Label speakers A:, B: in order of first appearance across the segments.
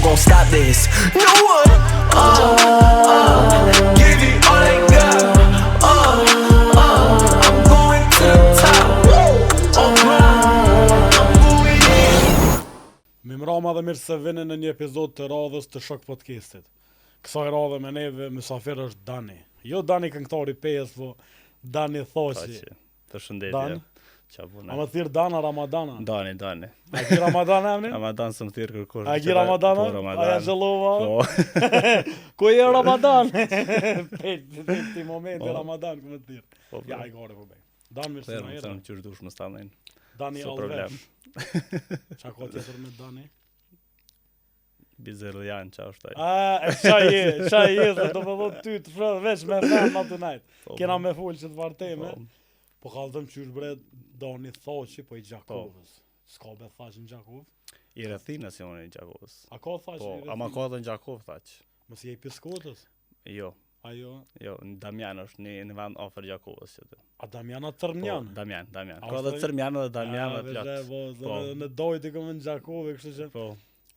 A: gon' stop this? No one. Give you all I got. I'm going to the top. I'm going in.
B: Mirëmbrëma dhe mirë se vini në një epizod të radhës të Shok Podcastit. Kësaj radhe me neve mysafir është Dani. Jo Dani këngëtari PS, po Dani Thoshi.
C: Përshëndetje.
B: Dan?
C: Qa
B: A
C: puna?
B: më thirr Dana Ramadana?
C: Dani.
B: A ki Ramadan emni?
C: Ramadan së më thirë kërkosh.
B: A ki Ramadana?
C: Po,
B: A ja zhëllova?
C: Po.
B: Ku je Ramadan? Ti momenti
C: Po.
B: Ramadan ku më thirr.
C: Po,
B: Ja, i gore po bej. Dan mirë se
C: Përë
B: na
C: më
B: erdhe.
C: thënë qërë dush më stanin.
B: Dani
C: s'o
B: Alvesh.
C: problem.
B: Qa ka tjetër me Dani?
C: Bizerlian, qa është taj.
B: Qa je, do më dhëtë ty të frë veç me rëmë atë najtë.
C: Po,
B: Kena me full që të varteme.
C: Po,
B: Po kallëtëm qysh bre Dani Thoshi, po i Gjakovës. S'ka be thash në Gjakov?
C: I rëthinës jo në Gjakovës.
B: A ka thash
C: Po,
B: i
C: ama ka dhe në Gjakov, thaq.
B: Mos je i Piskotës?
C: Jo,
B: Ajo?
C: në Damjan është një vend ofër Gjakovës që të.
B: A Damjana Tërmjan?
C: Po, Damjan.
B: A
C: Ka dhe
B: është-
C: Tërmjan dhe Damjan dhe plot. Po.
B: Në dojt i këmë në Gjakove, kështu që
C: Po,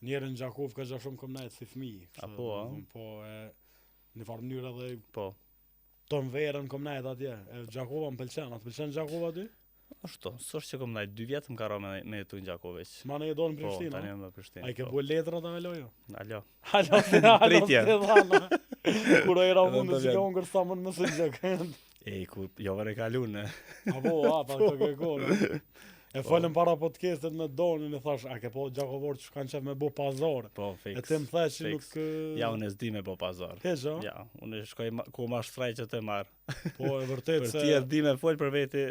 B: njerë në Gjakov ka gja shumë këmë najtë si fëmijë.
C: A po, a?
B: Po, në farë mënyrë edhe
C: po.
B: të më verën këmë najtë atje. Gjakova më pëlqen, a të pëlqen Gjakova ty?
C: Ashtu, s'është që kom ndaj 2 vjetë më karo me jetu në Gjakoviq.
B: Ma në i do në
C: Po,
B: Prishtinë,
C: tani
B: a?
C: jam në Prishtinë.
B: A i ke
C: po.
B: bu letrat a velojo?
C: Alo.
B: Halo,
C: Pritje.
B: Kuro e ra
C: Edhe
B: mundë
C: të
B: që ka
C: vjen.
B: unë sa mund më së gjëk.
C: Ku jo vare kalune.
B: Apo, pa të ke kohë. E folëm para podcastet me Donin e thash, a ke po Gjakovor që kanë qef me bo pazar.
C: Po,
B: E
C: fix.
B: ti më thash që
C: fix.
B: nuk...
C: Ja, unë e s'di me po pazar.
B: Heq, a?
C: Ja, unë shkoj ku ma shtraj që të marr.
B: Po, e vërtet
C: Për
B: se...
C: ti e di me fol për veti,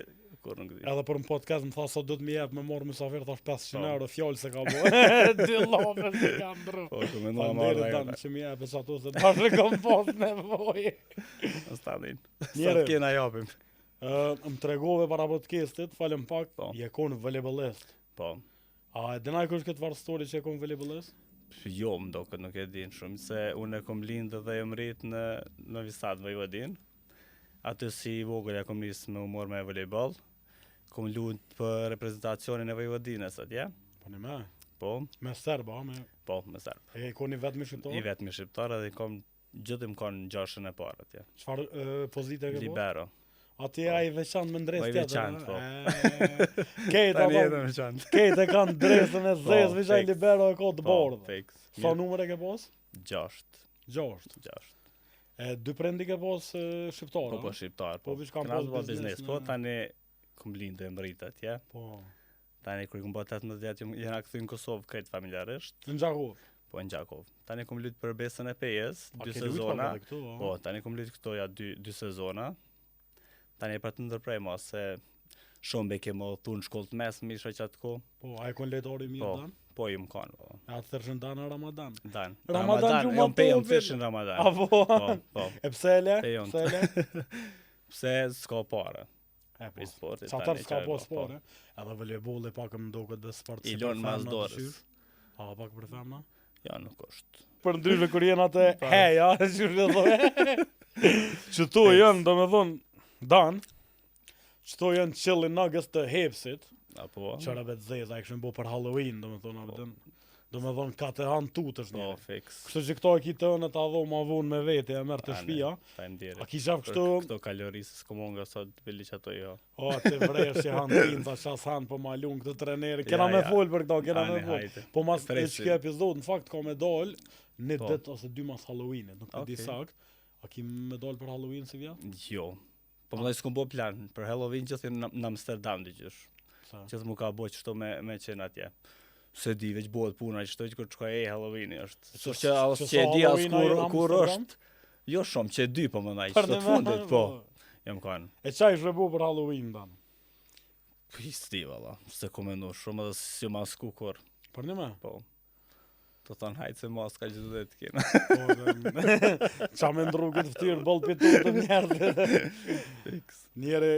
C: kur nuk di.
B: Edhe për në podcast më tha sa do të më jep me morë mysafir, thash 500
C: Po.
B: euro fjallë se ka bo. Dy lafe se kam ndru.
C: Po, ku me nua
B: Falënderit
C: marrë
B: Dan
C: ajo.
B: që më jep e që ato se bashkë kom pas nevojë.
C: Stanin. Sa
B: Njere.
C: të kena japim.
B: Më tregove para podcastit, falem pak,
C: Po.
B: je kon volejbolist.
C: Po.
B: A e dinaj kush këtë varë story që je kon volejbolist?
C: Jo, më do këtë nuk e din shumë, se unë e kom lindë dhe e mrit në Novi Sad, Vojvodin. Aty si i vogël e kom nisë me umor me volejbol. Kom luajt për reprezentacionin e Vojvodinës atje.
B: Po një me,
C: Po,
B: me serba,
C: po, me serb.
B: e koni vetëm i shqiptar?
C: I vetëmi shqiptar edhe kom gjithim kon gjashën e parë atje.
B: Çfarë pozite ke po?
C: Libero.
B: Atje ai veçant me ndres
C: Po, i
B: tjetër.
C: veçant, po.
B: Kejt
C: Tani
B: ato,
C: edhe me qanë.
B: kejt e kanë dresën e zezë,
C: Po,
B: veçaj
C: fix.
B: libero e ka të
C: Po,
B: bordhë.
C: fix.
B: Sa numër e ke pas?
C: 6.
B: 6.
C: 6.
B: E dy prendi ke pas shqiptar,
C: Po,
B: a?
C: po, shqiptar.
B: Po, vish kam
C: Kena
B: pas
C: bë
B: biznes
C: biznes.
B: në-
C: Po, tani kom lindë e mrit atje.
B: Po.
C: Tani kur i kom bë 18 vjet, jena kthy në Kosovë krejt familjarisht.
B: Në Gjakov.
C: Po në Gjakov. Tani kom luajt për besën e PS,
B: A
C: 2
B: ke luajtur
C: sezona.
B: edhe këtu, a?
C: Po, tani kom luajt këto ja 2 sezona. Tani për të ndërprej ma se shumë be kemo thunë shkollë të mesme isha që atë ko.
B: Po, a e kon letori mirë
C: Po.
B: Dan?
C: Po, ju më kanë. Po.
B: A të thërshën Dan a Ramadan?
C: Dan.
B: Ramadan që
C: jo
B: ma
C: pe jam
B: po,
C: thëshin Ramadan.
B: A po?
C: Po, po.
B: E pse e le?
C: Pe jon.
B: Pse e le?
C: Pse s'ka pare.
B: E po.
C: Për sportit.
B: Sa
C: tani
B: tërë s'ka
C: çfarë
B: po
C: bo,
B: spore. Edhe volejbolli pak më duket dhe sport
C: I
B: si
C: lon
B: për
C: mas
B: femna
C: dorës.
B: të qysh. A pak për femna?
C: Ja, nuk është.
B: Për ndryshe kur jenë atë
C: Pa.
B: heja, që dhe thonë. Që tu janë, do me thonë, Dan, që tu janë qëllin nuggets të hepsit,
C: Apo?
B: qëra bet zeza, e këshën bo për Halloween, do me thonë, abden, do me thonë, ka të hanë tutësh
C: Po,
B: një.
C: fix.
B: Kështu që këto e ki të në të adho ma vonë me vete, e merë të
C: Tani,
B: shpia.
C: Ta e ndjeri.
B: A ki qaf
C: Për
B: kështu,
C: këto kalorisë s'ko monga sot bili që ato jo.
B: o, të vresh që hanë tinca, qas hanë për ma lunë këtë treneri. Kena me
C: ja.
B: folë për këto, kena me
C: Ani,
B: folë.
C: hajde.
B: Po mas e
C: Presim.
B: që epizod, në fakt ka me dal, një
C: Po.
B: dit ose 2 mas Halloweenit, nuk e di
C: Okej.
B: sakt. A ki me dal për Halloween si vja?
C: Jo. Po më s'kom bo plan. Për Halloween që thënë në Amsterdam diqysh.
B: Sa?
C: Që mu ka bo qështu me qenë atje. Se di, veç bëhet puna që kur të shkoj Halloweeni është. So që as
B: që
C: që e
B: sa
C: di as
B: Halloween ai në
C: kur
B: Amsterdam?
C: është. Jo shumë, që e di po më naj,
B: Për
C: që
B: në
C: të fundit,
B: me-
C: po. Jam kanë.
B: E qaj shrebu për Halloween, Dan?
C: Po i sti, valla. Se komenu shumë edhe si masku kur.
B: Për një me?
C: Po. Të thonë hajtë se maska që dhe të kena.
B: Po, qa me ndru këtë ftyrë, bëllë pitur të njerët.
C: Fix.
B: Njeri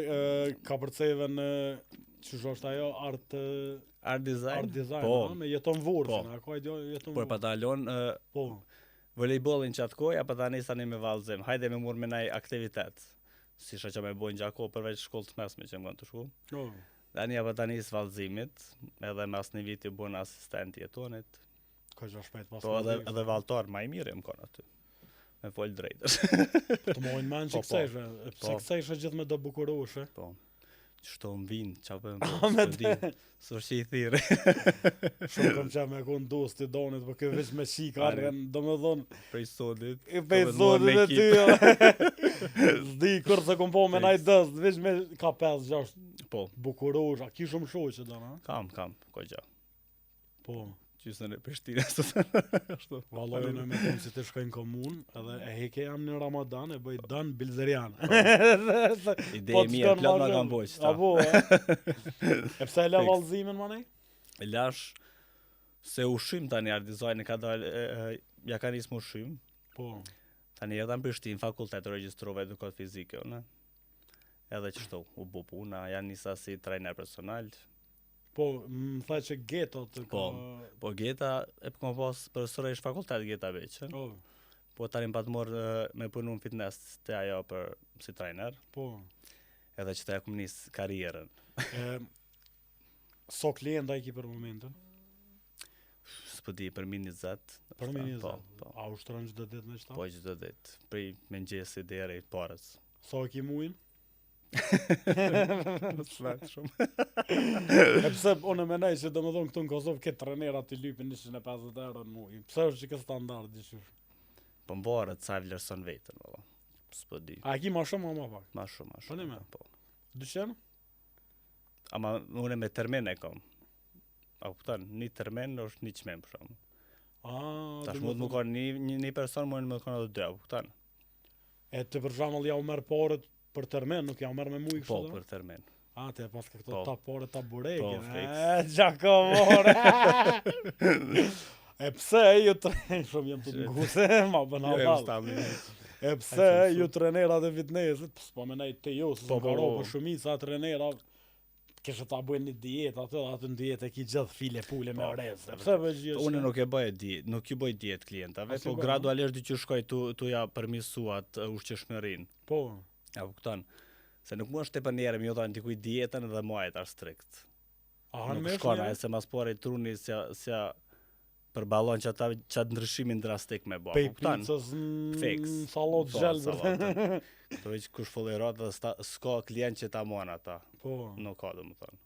B: ka përceve në, që është ajo, art
C: Art design?
B: design,
C: Po.
B: a, me jeton vursin,
C: Po.
B: a ka e jeton
C: Por pa talon,
B: Po,
C: volejbolin që atë koj, apo tani sa një me vallëzim. Hajde me murë me naj aktivitet. Si shë që me bojnë gjako përveç shkollë të mesme që më kanë të shku.
B: no.
C: Tani apo tani së vallëzimit, edhe mas një viti bën asistenti jetonit.
B: Ka gja shpejt pas.
C: Po edhe valltar më i mirë më kanë aty. Me fol drejtës.
B: Të mojnë men që
C: Po, po.
B: kësejshë. Pse
C: Po.
B: kësejshë gjithë me do bukuroshe.
C: Po. Çto më vin, çfarë bëjmë?
B: me
C: Po, di. S'është që i thirrë.
B: Shumë kam qa me kon dost i donit, po kjo veç me shik arren, do me thonë,
C: Prej sodit.
B: i pej zotit e ty, zdi kur se kom po me naj dëst, veç me ka 5-6
C: Po,
B: bukurosh, a ki shumë shoqe do, na?
C: kam, ko gjë.
B: Po,
C: Qysën e Prishtinës. Ashtu.
B: valloj në me thonë si të shkojnë komun, edhe e heke jam në Ramadan, e bëj Dan Bilzerian.
C: Ide
B: Po
C: e mirë, plot ma kam bojq.
B: Apo, e pse e le
C: Fiks.
B: vallëzimin, ma nej?
C: Lash se ushqym tani art design ka dalë ja ka nisë më ushqym.
B: Po,
C: Tani edhe në Prishtinë fakultet regjistrova edukat fizike, ne. Edhe qështu, u bu puna, janë nisa si trajner personal.
B: po, më tha që geto të ka...
C: Po geta e kom pas profesorësh fakultet geta veçën.
B: Po,
C: Po tani pat morë me punu në fitness te ajo për si trajner.
B: po.
C: Edhe që të kom nis karrierën.
B: So klienta i ki për momentin?
C: S'po di për min 20.
B: Për mi një
C: Po,
B: zë.
C: po.
B: A ushtron çdo ditë me qëta?
C: Po çdo ditë, prej mëngjesi deri parës.
B: So e ki muin?
C: Slat shumë.
B: E pse unë menaj që do më thonë këtu në Kosovë këtë trenera të lypin 150 euro në muj. Pse është që këtë standard dishur?
C: Po mbarët sa vlerëson vetën, valla. S'po di.
B: A e ki ma shumë o ma pak?
C: Ma shumë.
B: Po, ne me.
C: Po.
B: 200?
C: Ama unë me termin e kam. A kupton, një termin është një çmim për shkak. Tash mund më kanë një person, mund më kanë edhe dy, a kupton?
B: E të për shembull ja u merr porët për termin, nuk ja u merr me muj
C: Po,
B: kështu?
C: për termin.
B: A, te pas ka këto
C: Po.
B: ta porët ta bureke.
C: Po, fiks.
B: Gjakomore. E pse ju shumë jem të nguse, ma bën
C: Jo,
B: halal. E pse ju trenerat e fitnessit, s'po menaj te ju, se
C: Po,
B: s'm ka
C: po,
B: ro për shumica trenera, kishe ta bëjnë një dietë aty në dietë e ki gjithë file pule me
C: Po,
B: orez. Pse bëj gjë?
C: Unë nuk e bëj dietë, nuk ju bëj dietë klientave,
B: A si
C: po
B: bën,
C: gradualisht dy që shkoj tu ja përmirësuat ushqeshmërinë.
B: Po,
C: A kupton? Se nuk mund të përnerem jo tani dikuj dietën dhe muajt ar strikt.
B: a han
C: Nuk
B: me
C: shkon ai se mas pore truni se përballon çata ndryshimin drastik me bë.
B: pej
C: Kupton?
B: pizzas
C: Fiks.
B: në sallot
C: Po,
B: gjelbër.
C: sallata. Këto veç kush follerat dhe s'ka klient që ta mon ata.
B: Po,
C: Nuk ka domethënë.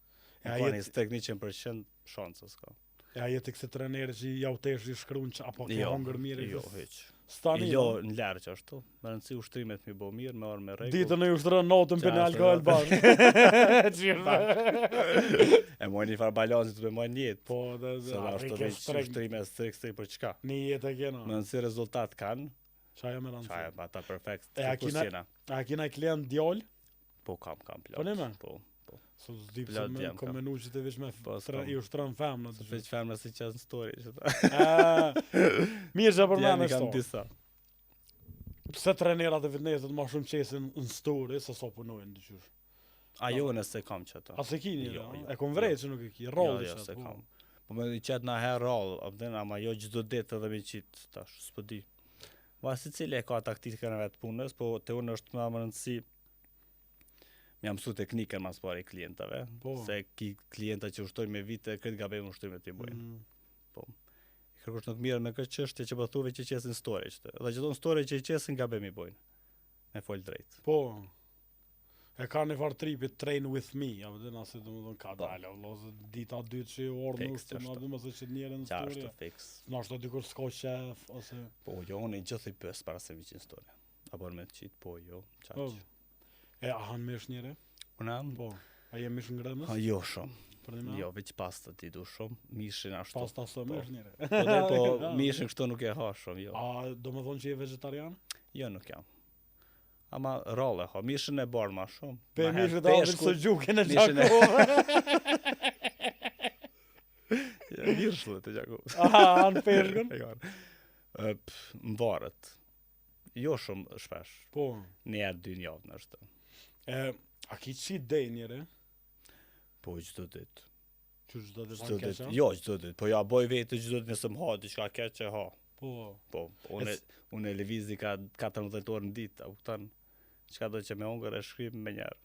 B: Ja,
C: Nuk ka
B: jet-
C: një tek 100% shanse s'ka.
B: ja jetë këse treneri që ja u tesh i shkruan që apo ke
C: Jo,
B: hongër mirë.
C: Jo, hiç.
B: Stani.
C: Jo, në larg ashtu. Me rëndësi ushtrimet mi bë mirë, me orë me rregull.
B: Ditën e ushtron notën për në
C: Qa,
B: alkohol
C: ashtu,
B: bashkë.
C: E moj një farë balansit të me moj njetë.
B: Po, dhe
C: Se da është të
B: ke
C: veç ushtrime strikse për çka.
B: Një jetë e kena.
C: Me nësi rezultat kanë,
B: Qa e me rëndësi.
C: qa e ata perfekt.
B: E, a
C: Kur
B: kina-
C: s'jena.
B: A kina klient djallë?
C: Po kam plot.
B: Po, ne me?
C: Po.
B: So s'di pse
C: Plot
B: me
C: jam,
B: kom
C: kam.
B: menu që të veç me
C: Po, s'kam.
B: i ushtron femna.
C: Se veç femra si qas në story që ta.
B: Mirë që për
C: Djeni
B: me
C: kam
B: shto.
C: disa.
B: Pse trenerat e fitnessit ma shumë qesin në story se so punojnë dyqysh.
C: A jo nëse kam që ta.
B: A se kini,
C: Jo,
B: jo,
C: jo,
B: e kom vrejt që nuk e ki, rolli
C: Jo,
B: që
C: se
B: atë,
C: kam. Po me i qetë na herë roll, ama jo çdo ditë edhe me qitë tash, s'po di. Va si cili e ka taktikën e vetë punës, po te unë është më rëndësi më jam mësu teknikën mas pari klientave,
B: Po.
C: se ki klienta që ushtojnë me vite, këtë gabim ushtrimet i bojnë.
B: Mm.
C: Kërkosh nuk mirë me këtë çështje që po thuve që qesin story qëtë. Dhe gjithon story që i qesin gabim i bojnë. Me fol drejt.
B: Po, e ka një farë tripit train with me, ja vëdhe nëse do më dhënë ka dalë, vëllazë dita dytë që orë
C: Fiks,
B: nuk të
C: qashtu.
B: më dhe mëse që njerë në
C: Qa
B: story.
C: është fiks.
B: Në është të dikur s'ka shef, ose...
C: Po jo, unë i gjithë i pës para se viqin story. Apo me të qitë, po jo, qaq.
B: Po. E, a hanë mish njëre?
C: Unë am?
B: Po. A je mish ngrënës?
C: Ha, jo shumë.
B: Për një me?
C: Jo, veç pasta ti du shumë, mishin ashtu.
B: Pasta së
C: Po.
B: mish njëre.
C: Po dhe po mishin kështu nuk e ha shumë, jo.
B: A do më thonë që je vegetarian?
C: Jo nuk jam. Ama rolle ha, mishin e bardh ma shumë.
B: Pe
C: Ma herë
B: mishë të avin
C: peshku,
B: së gjuke në
C: mishin e-
B: Gjakove.
C: Ja, virshullet e gjaku.
B: Aha, anë peshkën?
C: E kanë. Mvarët. Jo shumë shpesh.
B: Po.
C: Një herë dy javë në është.
B: E, a ki cheat day njëre?
C: Po çdo ditë.
B: Që çdo të
C: Çdo
B: tanë
C: ditë.
B: keqa?
C: Jo çdo ditë, po ja boj vetë çdo ditë nëse më ha diçka keq e ha.
B: Po.
C: Po, unë lëvizi ka 14 orë në ditë, a kupton? Çka do që me hongër e shkrim me njerë.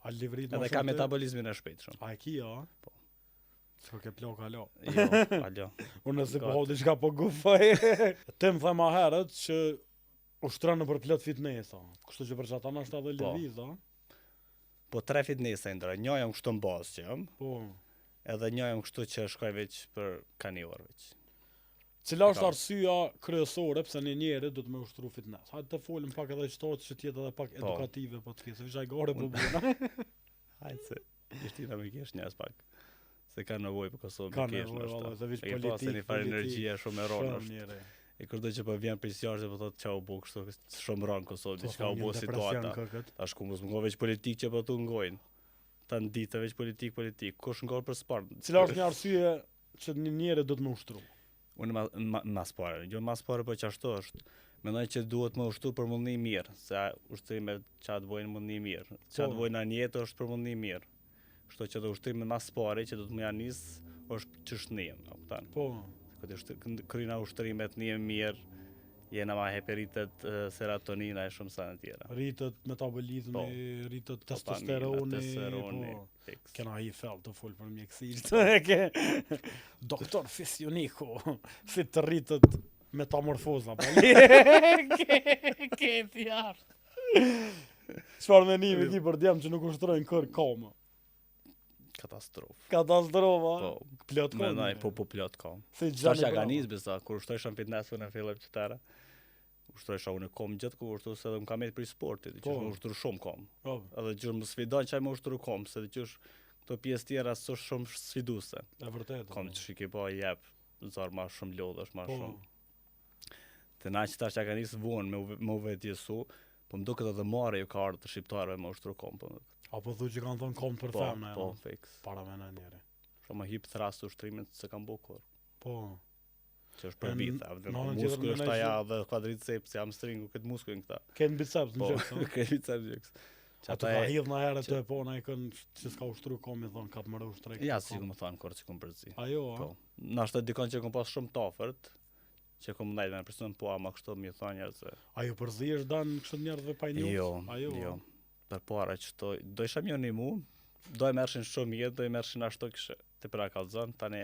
B: A livrit ma
C: Edhe
B: shumë
C: ka
B: të-
C: metabolizmin e shpejtë shumë.
B: A e ki, ja?
C: Po.
B: S'ka ke plak alo.
C: Jo, alo.
B: Unë nëse po
C: Gati.
B: hau diçka po gufaj. Ti më tha ma herët që ushtron për plot fitnesa. Kështu që për çata është edhe
C: Po.
B: lëviz, a?
C: Po 3 fitnesa ndra. Një jam kështu në bazë që jam,
B: Po.
C: edhe një jam kështu që shkoj veç për kanivar veç.
B: Cila është
C: Ka.
B: arsyeja kryesore pse një njeri do të më ushtru fitnes? Hajde të folim pak edhe çto që të jetë edhe pak edukative po të fjesë. Vishaj gore po bëna.
C: Hajde se Prishtina me kesh njerëz pak. Se ka nevojë për Kosovë
B: Ka
C: me kesh.
B: nevojë valla, se vish
C: E ke pasur
B: politik.
C: një farë energjia shumë e rëndë
B: Shumë
C: është.
B: njeri.
C: E kurdo që po vjen për jashtë po thotë çau bu kështu shumë rënd Kosovë, diçka u bë situata. Tash ku mos më veç politik që po tu ngojnë. Ta ditë veç politik, kush ngor për sport.
B: Cila është një arsye që një njeri do të më ushtru?
C: Unë mas pare, jo mas pare po që ashtu është. Mendoj që duhet më ushtru për mundni mirë, se ushtrimet çat bojnë mundni mirë. Çat bojnë në jetë është për mundni mirë. Kështu që do ushtrimi mas pare që do të më janë nis është çështnim, a kupton?
B: Po.
C: Kryna ushtrimet një mirë, jena ma heperitet serotonina e shumë sa në tjera.
B: Rritët metabolizmi,
C: Po.
B: rritët
C: Testosteroni,
B: testosteroni, po.
C: fix.
B: Kena i fell të full për mjekësisht. Ke doktor Fisioniku, si të rritët metamorfoza, po. Ke tjarë. Çfarë menimi ti për djemë që nuk ushtrojnë kër koma?
C: Katastrofë.
B: Katastrofë, a?
C: Po,
B: Plot kom.
C: mendoj po plot kom.
B: Si
C: Tash
B: Gjani
C: ja ka
B: Bravo.
C: nis besa, kur ushtrojsha në fitness në fillim qytetare. Ushtrojsha unë kom gjithë kur ushtu se edhe më kam për sportit, që
B: Po.
C: më ushtru shumë kom.
B: Po,
C: Edhe që më sfidon çaj më ushtru kom, se që këto pjesë tjera s'është shumë sfiduese.
B: e vërtetë.
C: Kom
B: po.
C: që shiki po jep zor më shumë lodhësh, më
B: Po.
C: shumë. Të na që tash ja ka nis vonë me u vetjesu, po më duket edhe marrë ju ka ardhur të shqiptarëve më ushtru kom. Po,
B: Apo thu që kanë thonë kom për
C: po,
B: femna.
C: po,
B: no?
C: fix.
B: Para me në njeri.
C: Shumë hip thrast ushtrimit se kam bukur.
B: Po.
C: Që është për
B: E,
C: vite,
B: në anën tjetër
C: muskul është
B: mendoj
C: aja dhe quadriceps, hamstringu, këtë muskulin këta.
B: Ken biceps në
C: Po,
B: gjëksë, no?
C: këtë biceps gjëks. Që
B: Ato
C: ata
B: ka
C: e...
B: hidh në herë të e po, na i kënë që s'ka ushtru kom, i thonë ka të mërë ushtrek.
C: Ja, si ku më thonë, kërë që kom përzi.
B: Ajo, a?
C: Po. Nashta dikon që kom pas shumë tafërt, që kom ndajt me në person, po ama kështu mi thonë njerë se...
B: Ajo përzi është danë kështë njerëzve pa i njohës?
C: Jo,
B: Ajo,
C: jo. Për para që do isha mjë një mu, do e mershin shumë mirë, do e mershin ashtu kështë të pra kalzon, tani...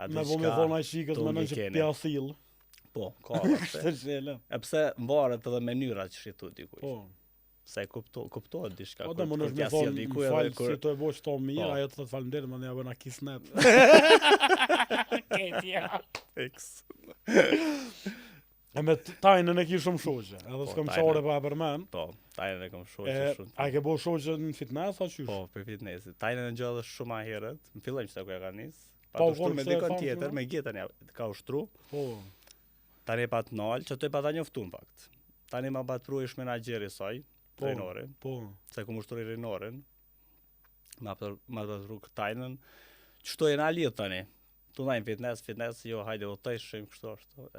B: Me po me thonë a shikës
C: tu
B: me në
C: ngi
B: që
C: keni.
B: pjasil.
C: Po, ka edhe pse.
B: Kështë shele.
C: E pse mbaret edhe mënyra që shitu dikuj.
B: Po.
C: Se kuptohet diçka.
B: Po dhe më
C: kur
B: nështë me
C: t'ja sjell
B: thonë,
C: dikuj
B: më
C: edhe
B: falë
C: kur-
B: si të e bo që to mirë,
C: Po.
B: ajo të të falemderit, më në ja bëna kisnet.
C: Fix.
B: E me tajnën e ki shumë shoqe, edhe
C: Po,
B: s'kam
C: tajnën.
B: qare pa e përmen.
C: Po, tajnën e kam
B: E,
C: shoqë shumë.
B: a ke bo shoqe në fitness, a qysh?
C: Po, për fitnessit. Tajnën e gjallë shumë a herët. Në fillim që ta ku ja ka nis. Pa
B: Po,
C: të ushtru
B: konë
C: me
B: se e
C: dikon
B: famë
C: tjetër,
B: shumë?
C: me gjetën ja ka ushtru.
B: Po.
C: Tani pa të nalë, që të e pa ta njoftu në fakt. Tani ma bat pru ish menagjeri saj,
B: Po.
C: trejnorin,
B: Po.
C: se ku më ushtru i trejnorin. Ma bat pru tajnën. Qështu e na lidh tani. Tu najnë fitness, jo, hajde o të ishim kështu ashtu.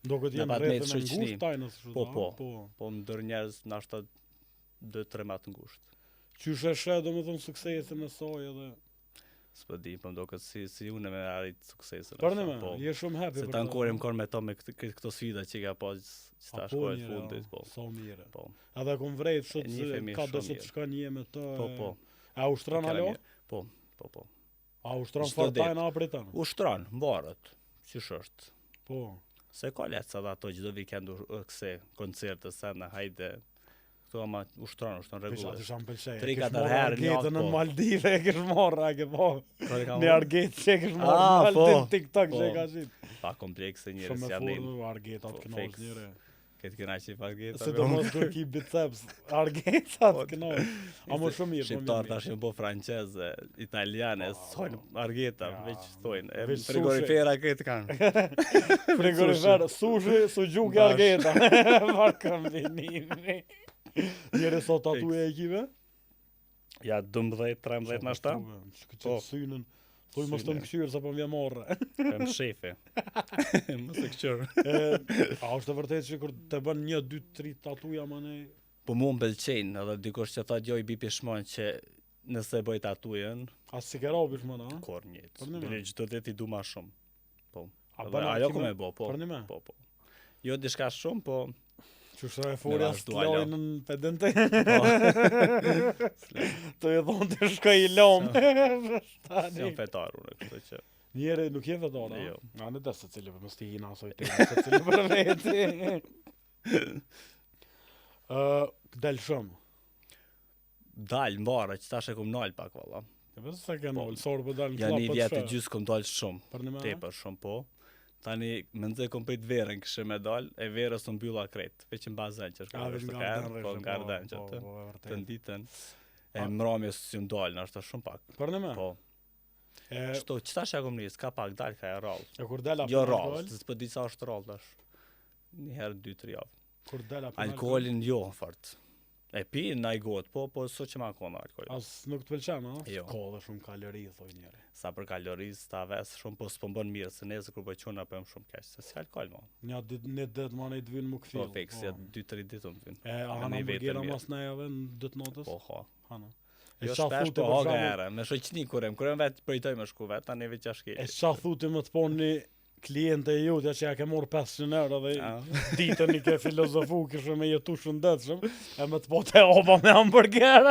B: Do këtë
C: Në
B: jenë
C: pat me
B: rrethën e
C: shoqëni.
B: ngusht tajnës kështu.
C: Po,
B: da?
C: po.
B: Po.
C: Po më ndër njerëz nashta 2-3 matë ngusht.
B: Qysh e shë do me thonë suksesin e saj edhe...
C: S'po di, po më duket si unë me arrit suksesin.
B: Për në me,
C: po.
B: je shumë happy
C: Se
B: për
C: ta
B: ta,
C: nkorim
B: no?
C: kor me to me këto sfida që ka pas që ta
B: A, po,
C: shkojë
B: njëre,
C: fundit, po.
B: Sa mire.
C: Po.
B: Edhe kom vrejt sot
C: E
B: se
C: njihemi
B: ka
C: shumë
B: do se të
C: mirë.
B: shka një me të...
C: Po, po.
B: A ushtran
C: Kena
B: alo?
C: mirë. Po.
B: A ushtran
C: Çdo
B: fort
C: ditë.
B: tajnë apritan?
C: Ushtron, mbarët. Qysh është?
B: Po.
C: Se ka leca dhe ato çdo vikend këse koncerte sa na hajde. Këto ama ushtron
B: Pisha të
C: rregullisht.
B: shamë pëlqej.
C: 3-4 herë në
B: Argetën në
C: po.
B: Maldive e kish morë, a ke po.
C: Kore ka
B: Një
C: marrë?
B: arget që e kish morë
C: Ah,
B: në Maldivë
C: po.
B: TikTok që e
C: Po.
B: ka qitë.
C: Pa komplekse njerëz
B: Shumë e
C: janë.
B: furë, argetat
C: Po,
B: kënosh
C: fix.
B: njëre.
C: Këtë këna që i fargeta.
B: Se do mos kërë ki biceps, argetat
C: Po,
B: kënosh. A më shumë mirë,
C: Shqiptar tash janë po franceze, italiane, thojnë argeta,
B: Ja,
C: veç thojnë. E
B: veç
C: frigorifera këtë kanë.
B: Frigorifer, sushi, sugjuk e
C: Bash.
B: argeta. Mar kombinimi. Njëre sot tatuje e kive?
C: Ja 12-13 nashta.
B: Që
C: Po.
B: synën. Thuj mos të
C: Syne.
B: më këshyrë, sa po më morë.
C: Pem shefi. Mos e këqër.
B: A është të vërtet që kur të bën 1, 2, 3 tatuja më ne...
C: Po mu më pëlqejnë, edhe dikush që thot jo i bi pishmon që nëse bëj tatujen,
B: A si ke rabish më na?
C: kor njët.
B: Për një me.
C: Bile çdo ditë i du ma shumë. Po.
B: A
C: Edhe
B: bën
C: ajo
B: akime
C: ku me bo, po.
B: për një me?
C: Po. Jo diçka shumë, po
B: Që shra e fori as
C: vazhdu
B: të
C: alo.
B: lojnë në pedente.
C: Po,
B: Të e thonë të shkoj i lom.
C: jam fetar unë, kështu që.
B: Njeri nuk je vetar, a?
C: Jo.
B: A në desë se cili për mos t'i hina asoj të se cili për veti. Del shumë.
C: Dal mbara që tash e kum nal pak valla.
B: E vetë se ke nol, sorë për dalë në
C: Ja
B: klap
C: një
B: për
C: vjet e
B: të shë.
C: gjysë kum dal shumë.
B: Për në me?
C: Tepër shumë po. Tani mendoj kom prit verën kishë me dal, e verës të mbylla krejt. Veç në bazen që
B: A,
C: shkoj
B: veç
C: të
B: nga
C: kërë,
B: Arden
C: po
B: rreshtë,
C: nga Arden që
B: po,
C: të.
B: po,
C: Të
B: vërtet.
C: ditën. E mramjes si më dalë, nështë shumë pak.
B: Për në me?
C: Po.
B: E
C: Kështu, qëta që akum njës, ka pak dal, ka e rallë.
B: kur dela
C: Jo
B: për
C: rallë,
B: alkohol,
C: se s'po di sa është rallë tash. Një herë 2-3 javë.
B: kur dela për
C: Alkoholin jo fort. E pi na i got, po so që ma kona alkohol.
B: as nuk të pëlqen, a?
C: Jo.
B: Ka dhe shumë kalori, thoj njeri.
C: Sa për kalorizë, ta ves shumë, po s'po bën mirë, se nesër kur po quna po jam shumë keq, se si alkohol mo.
B: Një ditë ma ne të vynë më këfil.
C: Po fiks, ja 2-3 ditë më vjen.
B: E, a
C: Me
B: hana
C: një vetë
B: burgera
C: mirë.
B: mas nejave në 2 natës?
C: Po ha.
B: Hana.
C: Jo
B: qa
C: shpesh,
B: thuti
C: po
B: për
C: haga
B: shembull-
C: ere, me shoqni kurem vetë përitoj me shku vetë, tani veç ashki.
B: E qa thuti më të poni kliente e jutja që ja ke morë 500 euro dhe ditën i ke filozofu kishë me jetu shëndetshëm, e më të po të oba me hamburger.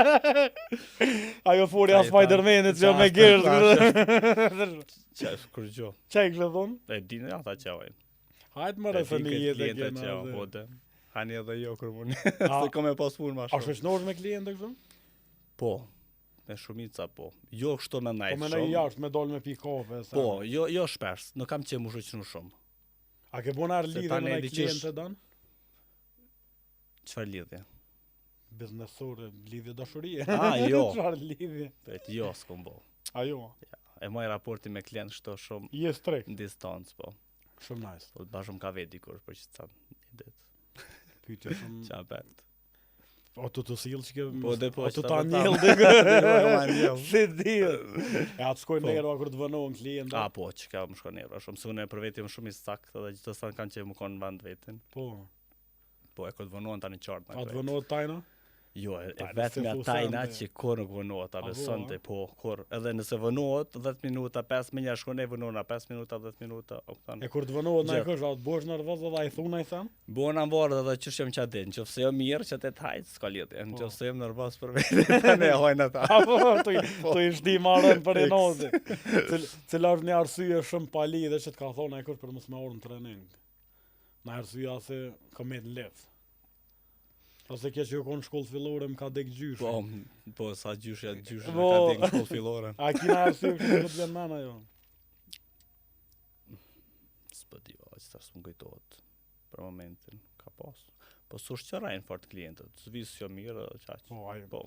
B: Ajo furi a
C: Ai,
B: Spider-Manit që
C: ta-
B: me
C: ta-
B: gërë.
C: Qesh, kur gjo.
B: Qa i kështë thonë?
C: E dini ata qevajnë.
B: Hajtë më rëse një jetë e
C: klientët
B: kena.
C: që po dhe. Hani edhe jo kur mund.
B: A-
C: Se kom e pas punë ma
B: A
C: shumë.
B: shëshnosh me kliente kështu?
C: Po. Me shumica po. Jo kështu me
B: Po
C: najtë
B: me në
C: shumë.
B: jashtë me dollë me pi kafe. sa-
C: Po, jo shpesh, nuk kam që mu shoqnu shumë.
B: A ke bon arë
C: Se
B: lidhe
C: tani
B: me në
C: diqysh-
B: kliente danë?
C: Çfarë lidhje?
B: Biznesore, lidhje dashurie.
C: Ah, jo.
B: Çfarë lidhje?
C: Pret jo s'kom bo.
B: Ajo,
C: E moj raporti me klient shto shumë
B: je strek.
C: në distancë, po.
B: Shumë nice.
C: Po të bashëm ka vetë dikur për që të canë një ditë.
B: Pyetje shumë.
C: Qa bet.
B: O të të silë që ke...
C: Po, dhe po,
B: O të
C: që
B: ta
C: ta
B: njëllë
C: vëtam.
B: dhe
C: Ma njëllë.
B: Si di. E atë shkojnë
C: Po.
B: njerëva kur të vënohen klientë.
C: A, po, që ka më shko njerë, shumë se unë e për vetë jam shumë i saktë dhe gjithë të stanë kanë që më konë në vend vetin.
B: Po.
C: Po, e këtë vënohen tani qartë
B: A
C: në
B: të
C: krejt.
B: vënohet tajna?
C: Jo, e
B: Tajna
C: vetë
B: se
C: nga
B: fu
C: tajna
B: sende.
C: që kur nuk vënohet, a
B: A vo,
C: besonte,
B: a?
C: po, kur. Edhe nëse vënohet, 10 minuta, 5 minja shkon e vënohena 5 minuta, 10 minuta, o këtan.
B: E kur të vënohet na e
C: Gjë.
B: kësh, a të bosh nervoz edhe a i thunë a i them?
C: Bona varë dhe që shem qa din, që fse jo mirë që të hajtë, s'ka lidhje, në që fse jem nervos për vetë, tani e hojnë ata.
B: Apo, të i shdi marën për e noti. Cila është një arsye shumë pa lidhe që të ka thonë a i kësh për mos me orë në trening. Në arsye se ka me në lefë. Ose kje që jo konë shkollë fillore më ka dek gjysh.
C: Po, sa gjyshja,
B: Po.
C: ka dik në shkollë fillore.
B: A kina arsye kështë të vjen mana jo?
C: S'po di, o, që tash s'më kujtohet për momentin, ka pas. Po s'u shqerajnë fort klientët, s'visë jo mirë dhe qaq.
B: Po, ai,
C: Po,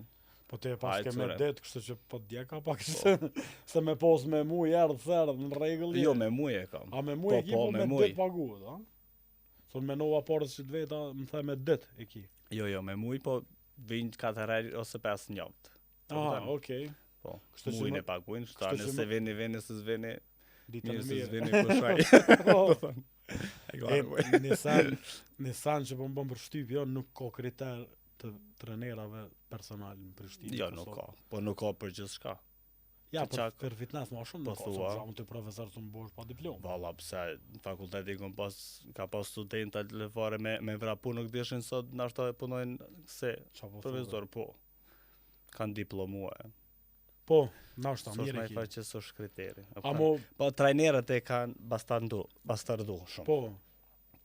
B: po te pas
C: Hajde,
B: ke me
C: sure.
B: det, kështë që po djeka pak se me pos me mu jerdë therdë në regull.
C: jo, me mu e kam.
B: A me mu
C: po,
B: e ki,
C: po,
B: po
C: me
B: me
C: muj.
B: det paguhet, a? Thonë me nova parës që të veta, më the me det e ki.
C: Jo, me muj, po vinë 4 herë ose 5 njavët.
B: Aha, okej.
C: Po,
B: Kështu që
C: mujnë
B: më-
C: e paguajnë, shta
B: kështu që
C: nëse
B: më-
C: veni, se s'veni,
B: Ditën
C: mirë
B: e
C: se
B: mirë.
C: s'veni pushaj.
B: Po.
C: E
B: E,
C: gërë,
B: Nisan që po më bën për shtyp, jo, nuk ka kriter të trenerave personal në Prishtinë.
C: Jo, nuk ka, po nuk ka për gjithë shka.
B: Ja,
C: Që qa-
B: për fitness ma shumë
C: po
B: nuk ka,
C: thua.
B: sa më të profesor të më bosh pa diplom.
C: Valla, pse në fakulteti ka pas studenta lefare me vrapu nuk dishin sot, nashta e punojnë se
B: Qa po thua?
C: profesor, po. Kanë diplomue.
B: Po, nashta,
C: Sos
B: mirë
C: me
B: e
C: i
B: ki.
C: faqë që s'është kriteri.
B: Amo,
C: Po trajnerët e kanë bastardu shumë.
B: po,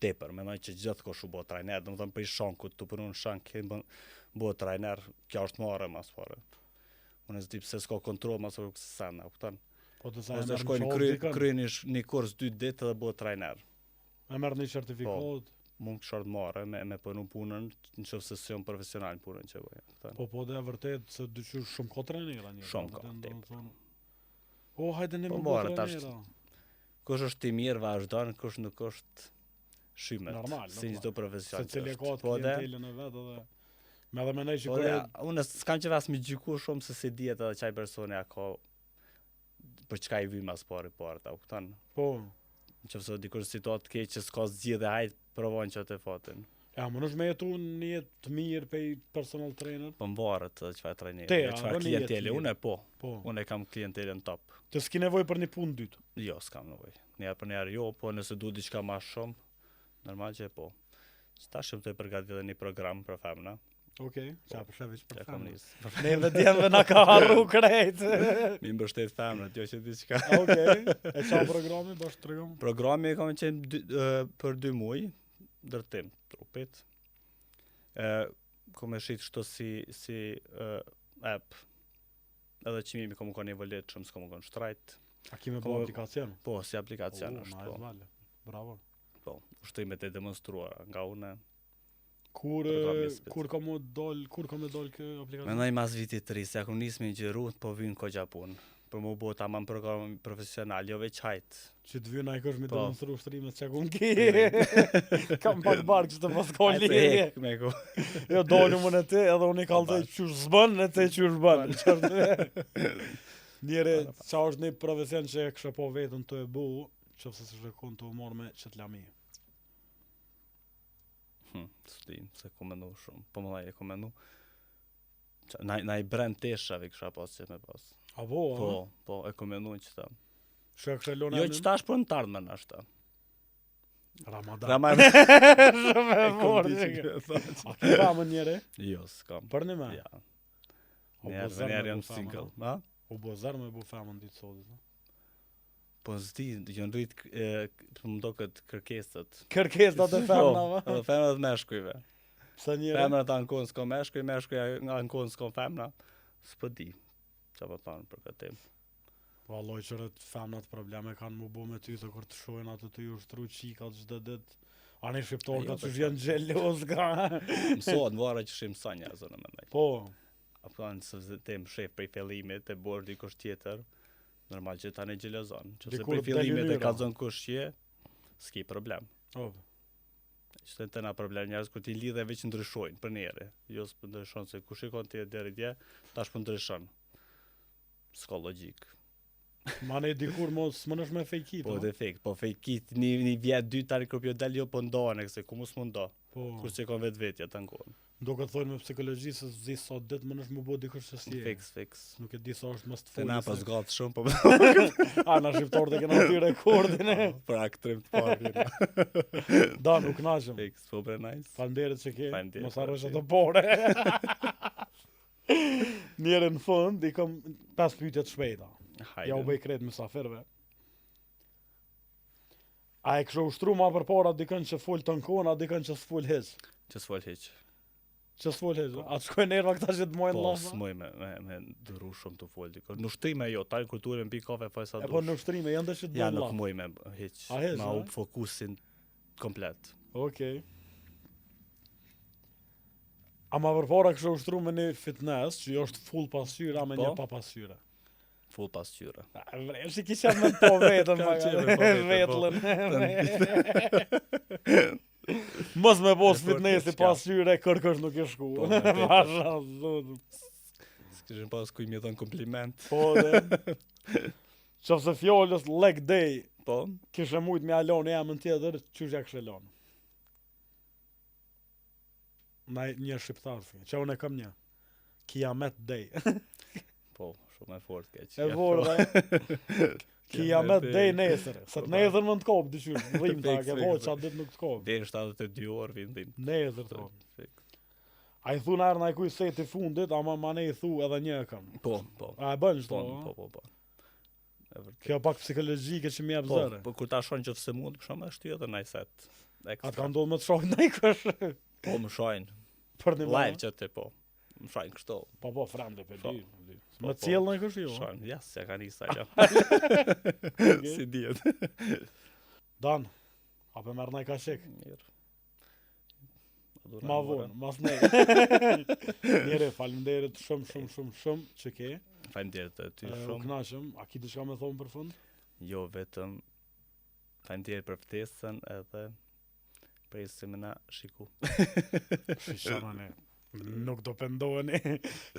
C: Tepër, menoj që gjithë ko shu bo trajner, do më thëmë për i shankut, të punu në shank, kemë bo trajner, kjo është marë mas fare. Unë e zdi pse s'ka kontrol mas fare kësë sana, këtan.
B: po të sa e
C: Ose
B: merë në
C: shkojnë
B: qohë dikën,
C: kry një kurs 2 ditë dhe bo trajner.
B: e merë një certifikat,
C: Mund kështë marë me punu punën, në qëfë se si jam profesional në punën që bëjë. këtan.
B: po dhe e vërtet se dyqysh shumë ka trenera një.
C: Shumë ka,
B: vërtet,
C: tepër.
B: domethënë. O, hajde ne
C: Po
B: më bo
C: more, tash-
B: trenera.
C: Kush është i mirë vazhdon, kush nuk është shymet.
B: Normal,
C: Si
B: normal.
C: çdo profesion.
B: Se cili
C: që
B: ka
C: është.
B: të
C: Po dhe,
B: klientelën e vetë edhe me dhe menej që
C: po
B: kur
C: dhe,
B: e
C: unë s'kam që vas me gjyku shumë se si dihet edhe çaj personi a ka për çka i vy mas pari parta, u kupton?
B: po,
C: Nëse dikur situatë keq që s'ka zgjidhje, hajt provojnë që të fatin.
B: ja, më nësh me jetu një jetë të mirë pe i personal trainer,
C: Po mbarët edhe çfarë trajneri,
B: Te, a,
C: çfarë
B: rëni
C: klientele,
B: jetë
C: unë e po.
B: po.
C: Unë e kam klientelën top.
B: Të s'ki nevoj për një punë dytë.
C: Jo, s'kam nevojë. Një herë për një herë jo, po nëse du diçka më shumë, normal që e po. Ta shqiptoj përgati edhe një program për femna.
B: Okej, qa për shëvish për
C: Ja kam
B: femna.
C: nis.
B: Neve djemve na ka harru krejt.
C: Mi mbështet femnat, jo që diçka.
B: Okej, e qa programi, bashkë të regom?
C: Programi kam qenë për 2 muaj, ndërtim trupit. Kom e shit kështu si app. Edhe qimimi kom u konë një vëllet shumë, s'kom u konë shtrajt.
B: A kime po aplikacion?
C: Po, si aplikacion është
B: Nice,
C: po.
B: vale. Bravo.
C: Po, ushtrimet e demonstruara nga une.
B: Kur
C: Programist.
B: kur ka me dol kë aplikacion?
C: Mendoj mas vitit të ri, se kom nis me gjeru, po vynë kogja punë. Për mu bo tamam program profesional, jo veç hajt.
B: Që të vyna i kësh mi
C: Po.
B: demonstru shtrimet që kun ki. Kam pak bark që të pas ka
C: Hajt se
B: lidhje.
C: hek me ku.
B: Jo, dolu më në ti, edhe unë i kaltoj qysh zbën, në te qysh bën. Njeri, qa është një profesion që e kësha po vetën të e bu, që se se shrekon të umor me që t'lami.
C: S'di, se ku menu shumë. Po më dhaj e ku menu. Na i brend teshave kësha pas që me pas.
B: A bo,
C: Po, e ku menu qëta.
B: Që e kësha lona
C: Jo qëta është për në tardë me nashta.
B: Ramadan.
C: Raman.
B: Shumë e morë. A ki pa më njeri?
C: Jo, s'kam.
B: Për një me?
C: Ja.
B: O
C: Njerë
B: bo zërë me
C: jam
B: bu femën,
C: single.
B: no?
C: Ma?
B: O bo zërë me bu femën ditë sotit. No?
C: Po s'di, jënë rritë më do këtë kërkesët.
B: Kërkes të të femna, va?
C: Edhe femna dhe meshkujve.
B: Pse njeri?
C: Femna të ankon s'ko meshkuj, meshkuj ankon s'ko femna. S'po di. Qa po thonë për këtë tim.
B: Valloj qërët femnat probleme kanë mu bu me ty se kur të shojnë atë të ju shtru qikat çdo ditë. Ani shqiptor
C: Jo,
B: ka që
C: për
B: vjen gjelos ka.
C: Mësohet në vara që shimë sa njerëzë në mendoj.
B: Po,
C: A thonë se tem shef prej fillimit e borë dikush tjetër, normal që ta në gjelozon. Që se
B: Dikur
C: prej fillimit e
B: deli
C: ka
B: lyra.
C: zonë kush që s'ki problem.
B: o,
C: Që të na problem njerëz kur ti lidhe veç ndryshojnë për njëri. Jo s'po ndryshon se kush shikon ti deri dje, tash po ndryshon. S'ka logjik.
B: ma ne dikur mos më nësh me fejkit,
C: Po
B: no?
C: defekt, po fejkit një vjet dy tani kur pjo del jo po ndone se ku mos mund do.
B: Po,
C: Kur që kon vetvetja të ngon.
B: do këtë thonë me psikologji se zi sot ditë më nësh më bu dikush që si e.
C: Fix.
B: Nuk e di sa është mos të
C: Se na
B: folë.
C: pas gatë shumë po
B: A, na shqiptarët e kena ty rekordin e.
C: për aktrim të parë.
B: Da, nuk nashëm.
C: Fix, po bre nice.
B: Falënderit që ke,
C: Faleminderit,
B: mos harrosh
C: po,
B: ato pore. Njerë në fund, i kom 5 pyetje të shpejta. Ja u
C: Hajde.
B: bëj kret mysafirve. A e kështu ushtru ma për para dikën që full të nkon, a dikën që s'full hiç?
C: Që s'fol hiq.
B: Që s'full hiç? A të shkojnë nerva këta që të mojnë
C: Po,
B: lafa?
C: s'moj me dëru shumë të fol dikor. Nuk shtrime jo, taj kulturën mbi kafe faj sa
B: E po
C: dush.
B: në ushtrime, janë dhe që të
C: Ja,
B: dojnë
C: nuk
B: lafa.
C: moj me hiq.
B: A hiq,
C: Ma
B: a?
C: u fokusin komplet.
B: Okej. A ma përpara kështu ushtru me një fitness, që jo është full pasqyra me
C: Po.
B: një pa pasqyra.
C: Full pasqyre.
B: Vresh i kisha me po vetën,
C: Kam qenë me po vetën,
B: vetlën. Mos me pos
C: E po,
B: fitnessi
C: s'ka.
B: pasqyre, kërkësh nuk i shku.
C: Po, me vete.
B: Masha, zotë.
C: S'kishin pas kuj mi dhën kompliment.
B: Po dhe. Qofse fjallës leg day,
C: Po,
B: kishe mujt me alon e jamën tjetër, qysh ja kështë elon? Na një shqiptar, që unë e kam një. Kiamet day.
C: po, shumë e fort keq.
B: E vorë dhe. Kiamet day nesër. Se të nesër më në të kopë, dyqysh. Rrim ta, ke po, qatë dit nuk të kopë.
C: Deri 72 orë vindim.
B: Nesër të kopë.
C: Fix.
B: A i thunë arë na i kuj seti fundit, ama ma ne i thu edhe një e kam.
C: Po, po.
B: A e bën shto,
C: Po. E vërtet.
B: Kjo pak psikologjike që mi jep
C: Po,
B: zëre.
C: po kur ta shon që fse mund, për shumë është edhe në set.
B: Atë ka ndodhë më të shohin në i kësh.
C: Po, më shojnë.
B: Për një
C: Live
B: më.
C: që të po. Më shojnë kështu.
B: Po, fremde, për
C: Po.
B: di.
C: Po,
B: Më
C: po.
B: cilë në i kësh jo.
C: Shojnë, ja, se ka njësa jo.
B: Okej.
C: Si djetë.
B: Dan, ape merë në i ka shik.
C: Mirë.
B: Ma vonë, mas ne. Njere, faleminderit shumë që ke.
C: Faleminderit e ty
B: U
C: shumë.
B: knaqëm, a ki diçka me thonë për fund?
C: Jo vetëm faleminderit për ftesën edhe presim na shiku.
B: Shishama ne. Nuk do pendoheni.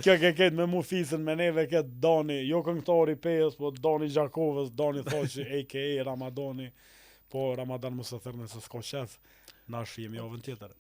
B: Kjo ke ketë me mu fisën me neve ketë Dani, jo këngëtari pes, po Dani Gjakovës, Dani Thoqi, a.k.a. Ramadani. Po Ramadan mos e thërne se s'ko shef, na shijem javën tjetër.